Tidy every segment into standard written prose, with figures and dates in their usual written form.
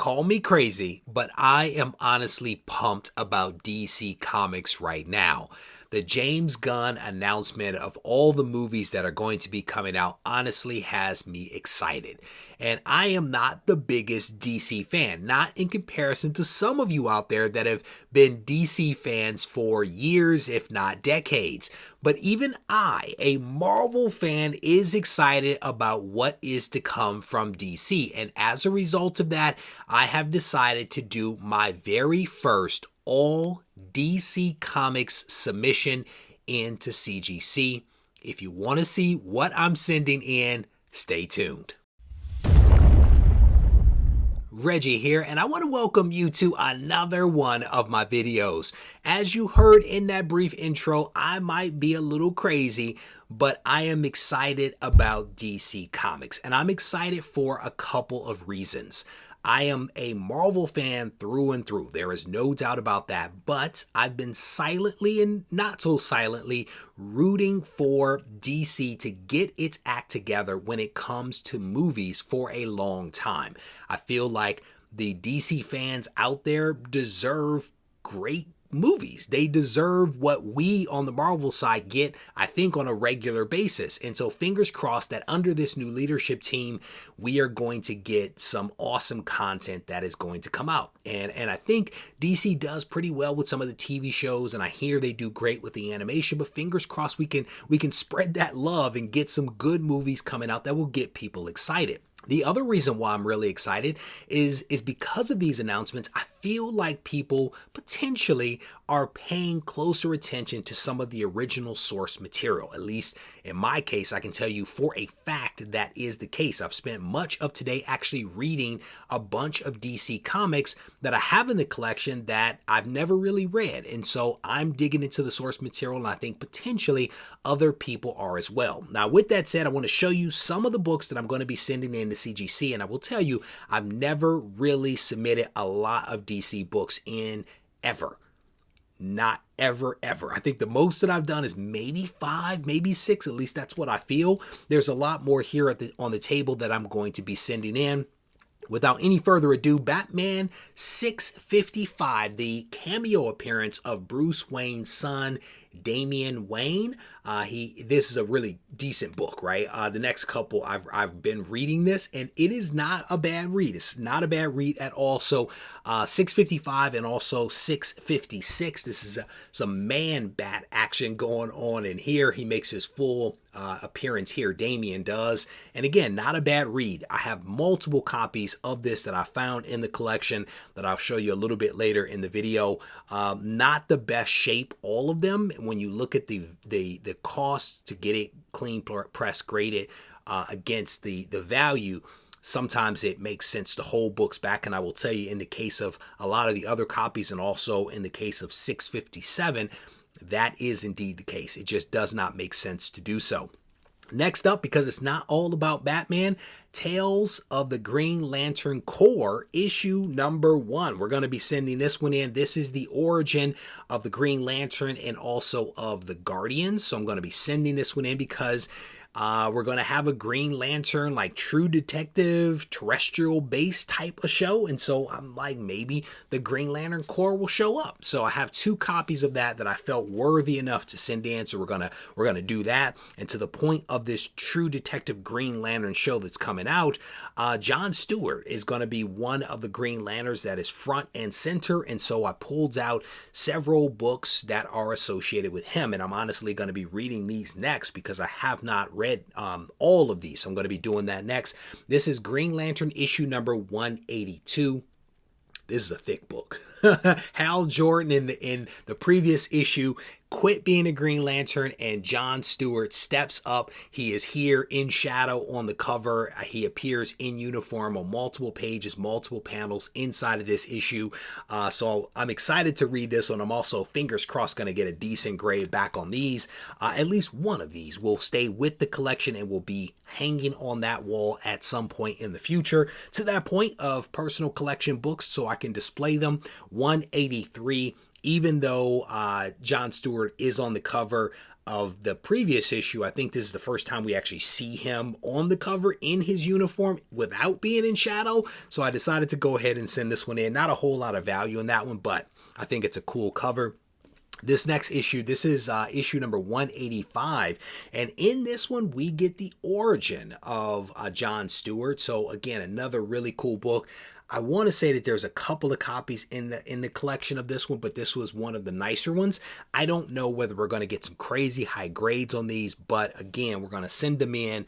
Call me crazy, but I am honestly pumped about DC Comics right now. The James Gunn announcement of all the movies that are going to be coming out honestly has me excited. And I am not the biggest DC fan, not in comparison to some of you out there that have been DC fans for years, if not decades. But even I, a Marvel fan, is excited about what is to come from DC. And as a result of that, I have decided to do my very first all DC Comics submission into CGC. If you want to see what I'm sending in, stay tuned. Reggie here, and I want to welcome you to another one of my videos. As you heard in that brief intro, I might be a little crazy, but I am excited about DC Comics, and I'm excited for a couple of reasons. I am a Marvel fan through and through. There is no doubt about that. But I've been silently and not so silently rooting for DC to get its act together when it comes to movies for a long time. I feel like the DC fans out there deserve great movies. They deserve what we on the Marvel side get, I think, on a regular basis. And so fingers crossed that under this new leadership team, we are going to get some awesome content that is going to come out. And I think DC does pretty well with some of the TV shows, and I hear they do great with the animation, but fingers crossed we can spread that love and get some good movies coming out that will get people excited. The other reason why I'm really excited is because of these announcements. I feel like people potentially are paying closer attention to some of the original source material. At least in my case, I can tell you for a fact that is the case. I've spent much of today actually reading a bunch of DC comics that I have in the collection that I've never really read. And so I'm digging into the source material, and I think potentially other people are as well. Now, with that said, I want to show you some of the books that I'm going to be sending in to CGC. And I will tell you, I've never really submitted a lot of DC books in ever. Not ever. I think the most that I've done is maybe 5, maybe 6. At least that's what I feel. There's a lot more here on the table that I'm going to be sending in. Without any further ado, Batman 655, the cameo appearance of Bruce Wayne's son, Damian Wayne. This is a really decent book, right? The next couple, I've been reading this, and it is not a bad read. It's not a bad read at all. So 655 and also 656. This is some man-bat action going on in here. He makes his full appearance here. Damian does. And again, not a bad read. I have multiple copies of this that I found in the collection that I'll show you a little bit later in the video. Not the best shape, all of them. When you look at the cost to get it clean press graded against the value, sometimes it makes sense to hold books back. And I will tell you, in the case of a lot of the other copies, and also in the case of 657, that is indeed the case. It just does not make sense to do so. Next up, because it's not all about Batman, Tales of the Green Lantern Corps, issue number 1. We're going to be sending this one in. This is the origin of the Green Lantern and also of the Guardians. So I'm going to be sending this one in because we're going to have a Green Lantern, like True Detective, terrestrial based type of show. And so I'm like, maybe the Green Lantern Corps will show up. So I have 2 copies of that I felt worthy enough to send in. So we're going to do that. And to the point of this True Detective Green Lantern show that's coming out, John Stewart is going to be one of the Green Lanterns that is front and center. And so I pulled out several books that are associated with him. And I'm honestly going to be reading these next because I have not read all of these. So I'm going to be doing that next. This is Green Lantern issue number 182. This is a thick book. Hal Jordan in the previous issue quit being a Green Lantern, and John Stewart steps up. He is here in shadow on the cover. He appears in uniform on multiple pages, multiple panels inside of this issue. So I'm excited to read this one. I'm also, fingers crossed, going to get a decent grade back on these. At least one of these will stay with the collection and will be hanging on that wall at some point in the future, to that point of personal collection books so I can display them. 183. Even though John Stewart is on the cover, of the previous issue. I think this is the first time we actually see him on the cover in his uniform without being in shadow. So I decided to go ahead and send this one in. Not a whole lot of value in that one, but I think it's a cool cover. This next issue, this is issue number 185, and in this one we get the origin of John Stewart. So again, another really cool book. I want to say that there's a couple of copies in the collection of this one, but this was one of the nicer ones. I don't know whether we're going to get some crazy high grades on these, but again, we're going to send them in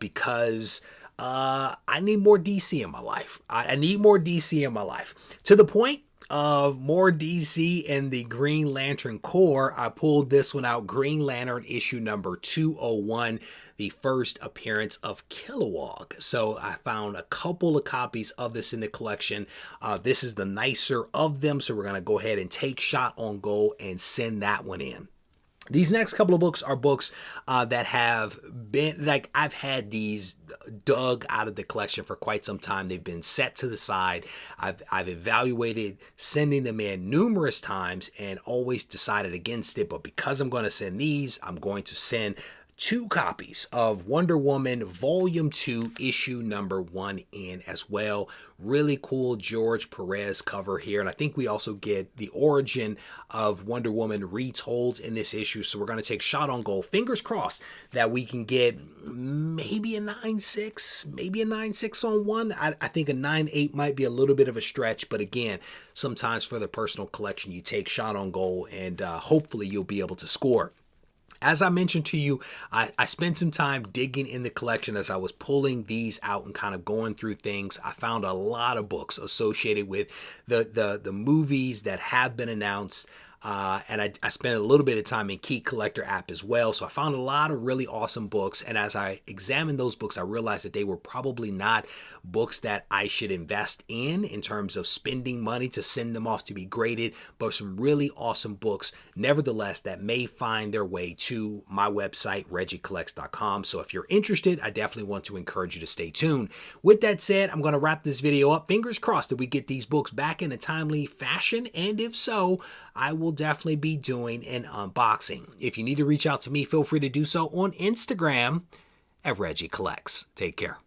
because I need more DC in my life. I need more DC in my life, to the point of more DC in the Green Lantern Corps. I pulled this one out, Green Lantern issue number 201, the first appearance of Kilowog. So I found a couple of copies of this in the collection. This is the nicer of them, so we're going to go ahead and take shot on goal and send that one in. These next couple of books are books that have been, like, I've had these dug out of the collection for quite some time. They've been set to the side. I've evaluated sending them in numerous times and always decided against it. But because I'm going to send these, I'm going to send 2 copies of Wonder Woman Volume 2, issue number 1 in as well. Really cool George Perez cover here. And I think we also get the origin of Wonder Woman retold in this issue. So we're going to take shot on goal. Fingers crossed that we can get maybe a 9.6, maybe a 9.6 on one. I think a 9.8 might be a little bit of a stretch. But again, sometimes for the personal collection, you take shot on goal and hopefully you'll be able to score. As I mentioned to you, I spent some time digging in the collection as I was pulling these out and kind of going through things. I found a lot of books associated with the movies that have been announced. And I spent a little bit of time in Key Collector app as well. So I found a lot of really awesome books. And as I examined those books, I realized that they were probably not books that I should invest in terms of spending money to send them off to be graded, but some really awesome books, nevertheless, that may find their way to my website, regiecollects.com. So if you're interested, I definitely want to encourage you to stay tuned. With that said, I'm going to wrap this video up. Fingers crossed that we get these books back in a timely fashion. And if so, I will definitely be doing an unboxing. If you need to reach out to me, feel free to do so on Instagram at Regie Collects. Take care.